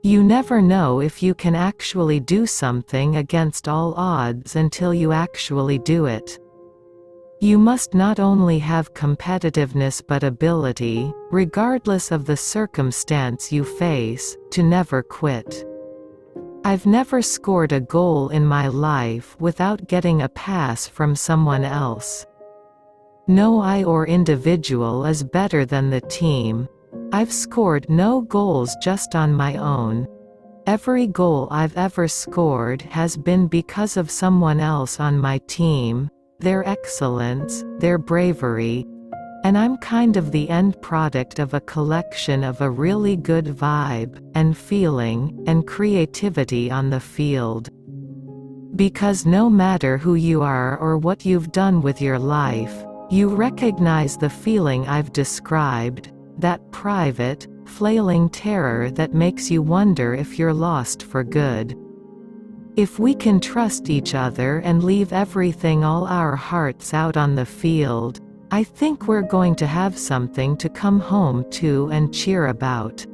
You never know if you can actually do something against all odds until you actually do it. You must not only have competitiveness but ability, regardless of the circumstance you face, to never quit. I've never scored a goal in my life without getting a pass from someone else. No I or individual is better than the team. I've scored no goals just on my own. Every goal I've ever scored has been because of someone else on my team, their excellence, their bravery, and I'm kind of the end product of a collection of a really good vibe, and feeling, and creativity on the field. Because no matter who you are or what you've done with your life, you recognize the feeling I've described, that private, flailing terror that makes you wonder if you're lost for good. If we can trust each other and leave everything, all our hearts out on the field, I think we're going to have something to come home to and cheer about.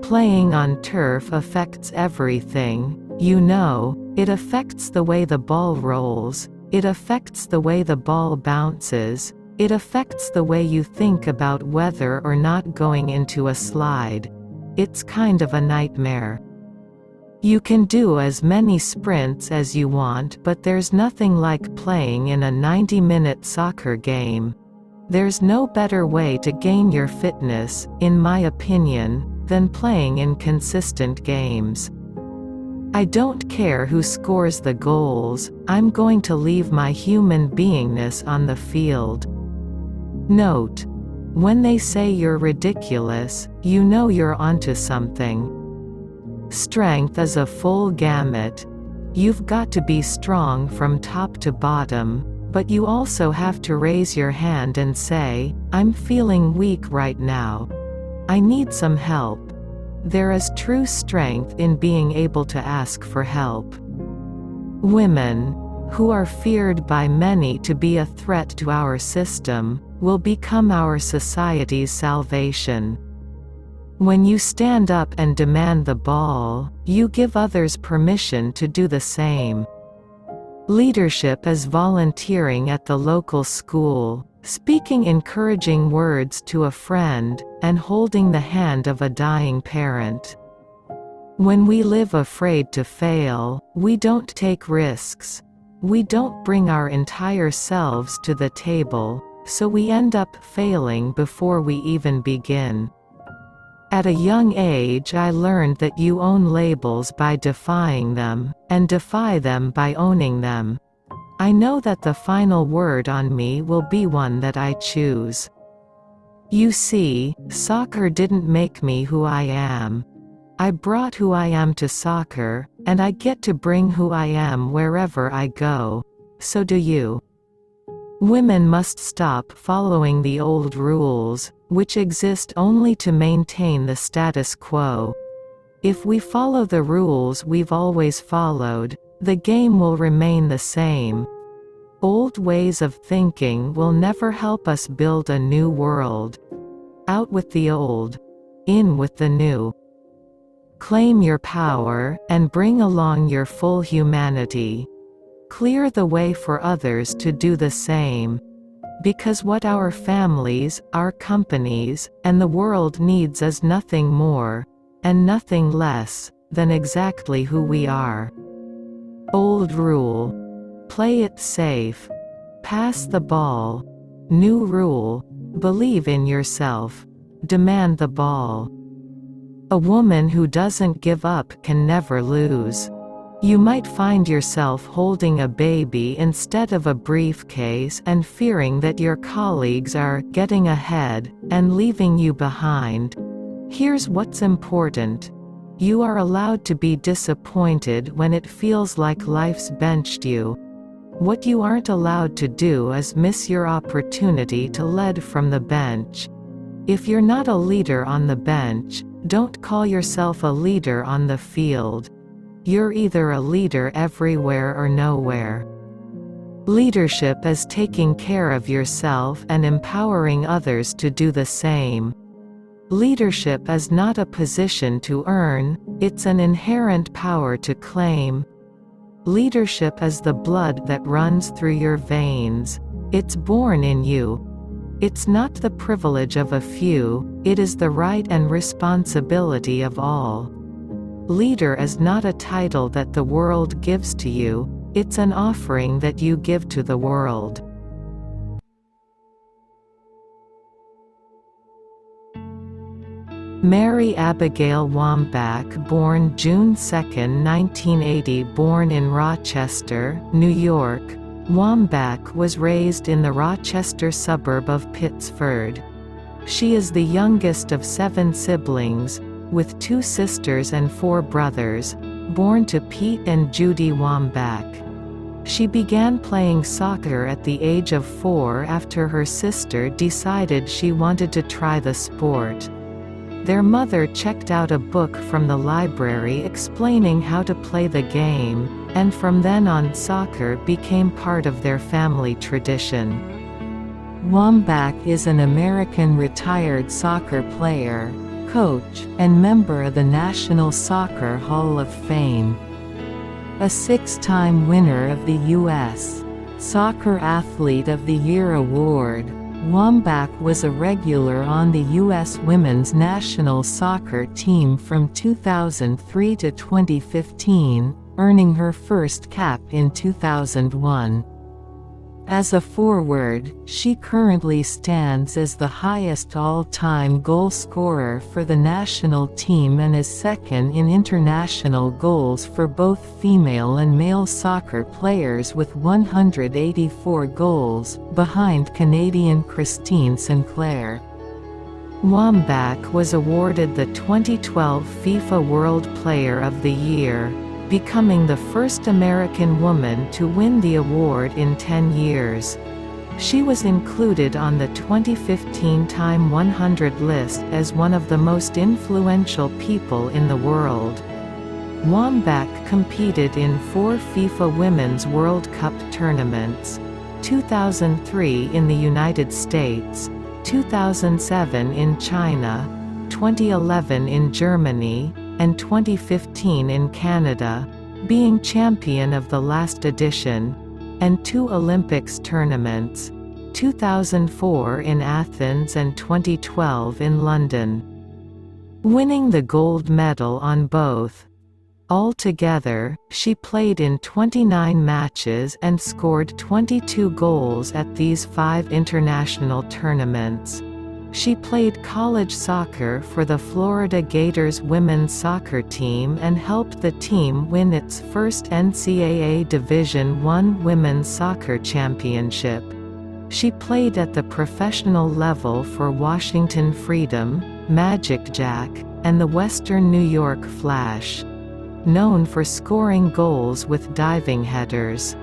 Playing on turf affects everything, you know. It affects the way the ball rolls, it affects the way the ball bounces, it affects the way you think about whether or not going into a slide. It's kind of a nightmare. You can do as many sprints as you want, but there's nothing like playing in a 90-minute soccer game. There's no better way to gain your fitness, in my opinion, than playing in consistent games. I don't care who scores the goals, I'm going to leave my human beingness on the field. Note: when they say you're ridiculous, you know you're onto something. Strength is a full gamut. You've got to be strong from top to bottom, but you also have to raise your hand and say, I'm feeling weak right now. I need some help. There is true strength in being able to ask for help. Women, who are feared by many to be a threat to our system, will become our society's salvation. When you stand up and demand the ball, you give others permission to do the same. Leadership is volunteering at the local school, speaking encouraging words to a friend, and holding the hand of a dying parent. When we live afraid to fail, we don't take risks. We don't bring our entire selves to the table, so we end up failing before we even begin. At a young age I learned that you own labels by defying them, and defy them by owning them. I know that the final word on me will be one that I choose. You see, soccer didn't make me who I am. I brought who I am to soccer, and I get to bring who I am wherever I go. So do you. Women must stop following the old rules, which exist only to maintain the status quo. If we follow the rules we've always followed, the game will remain the same. Old ways of thinking will never help us build a new world. Out with the old. In with the new. Claim your power, and bring along your full humanity. Clear the way for others to do the same. Because what our families, our companies, and the world needs is nothing more, and nothing less, than exactly who we are. Old rule. Play it safe. Pass the ball. New rule. Believe in yourself. Demand the ball. A woman who doesn't give up can never lose. You might find yourself holding a baby instead of a briefcase and fearing that your colleagues are getting ahead and leaving you behind. Here's what's important. You are allowed to be disappointed when it feels like life's benched you. What you aren't allowed to do is miss your opportunity to lead from the bench. If you're not a leader on the bench, don't call yourself a leader on the field. You're either a leader everywhere or nowhere. Leadership is taking care of yourself and empowering others to do the same. Leadership is not a position to earn, it's an inherent power to claim. Leadership is the blood that runs through your veins. It's born in you. It's not the privilege of a few, it is the right and responsibility of all. Leader is not a title that the world gives to you, it's an offering that you give to the world. Mary Abigail Wambach, born June 2, 1980, born in Rochester, New York. Wambach was raised in the Rochester suburb of Pittsford. She is the youngest of 7 siblings, with 2 sisters and 4 brothers, born to Pete and Judy Wambach. She began playing soccer at the age of 4 after her sister decided she wanted to try the sport. Their mother checked out a book from the library explaining how to play the game, and from then on soccer became part of their family tradition. Wambach is an American retired soccer player, coach, and member of the National Soccer Hall of Fame. A 6-time winner of the U.S. Soccer Athlete of the Year award, Wambach was a regular on the U.S. women's national soccer team from 2003 to 2015, earning her first cap in 2001. As a forward, she currently stands as the highest all-time goal scorer for the national team and is second in international goals for both female and male soccer players with 184 goals, behind Canadian Christine Sinclair. Wambach was awarded the 2012 FIFA World Player of the Year, becoming the first American woman to win the award in 10 years. She was included on the 2015 Time 100 list as one of the most influential people in the world. Wambach competed in 4 FIFA Women's World Cup tournaments: 2003 in the United States, 2007 in China, 2011 in Germany, and 2015 in Canada, being champion of the last edition, and 2 Olympics tournaments, 2004 in Athens and 2012 in London, winning the gold medal on both. Altogether, she played in 29 matches and scored 22 goals at these 5 international tournaments. She played college soccer for the Florida Gators women's soccer team and helped the team win its first NCAA Division I women's soccer championship. She played at the professional level for Washington Freedom, Magic Jack, and the Western New York Flash, known for scoring goals with diving headers.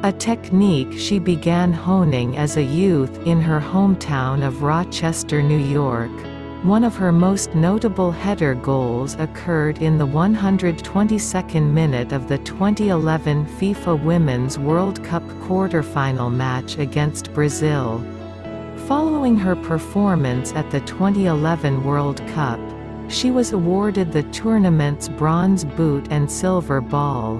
A technique she began honing as a youth in her hometown of Rochester, New York. One of her most notable header goals occurred in the 122nd minute of the 2011 FIFA Women's World Cup quarterfinal match against Brazil. Following her performance at the 2011 World Cup, she was awarded the tournament's Bronze Boot and Silver Ball.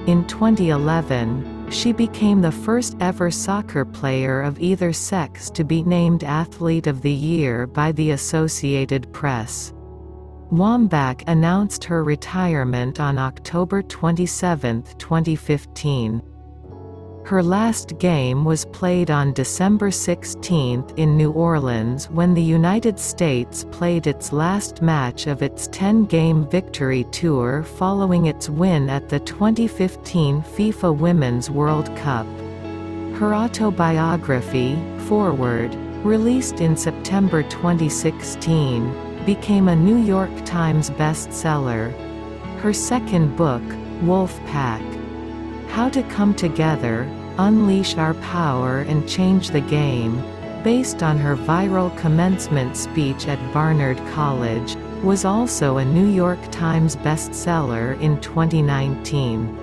In 2011, she became the first ever soccer player of either sex to be named Athlete of the Year by the Associated Press. Wambach announced her retirement on October 27, 2015. Her last game was played on December 16 in New Orleans when the United States played its last match of its 10-game victory tour following its win at the 2015 FIFA Women's World Cup. Her autobiography, Forward, released in September 2016, became a New York Times bestseller. Her second book, Wolf Pack: How to Come Together, Unleash Our Power and Change the Game, based on her viral commencement speech at Barnard College, was also a New York Times bestseller in 2019.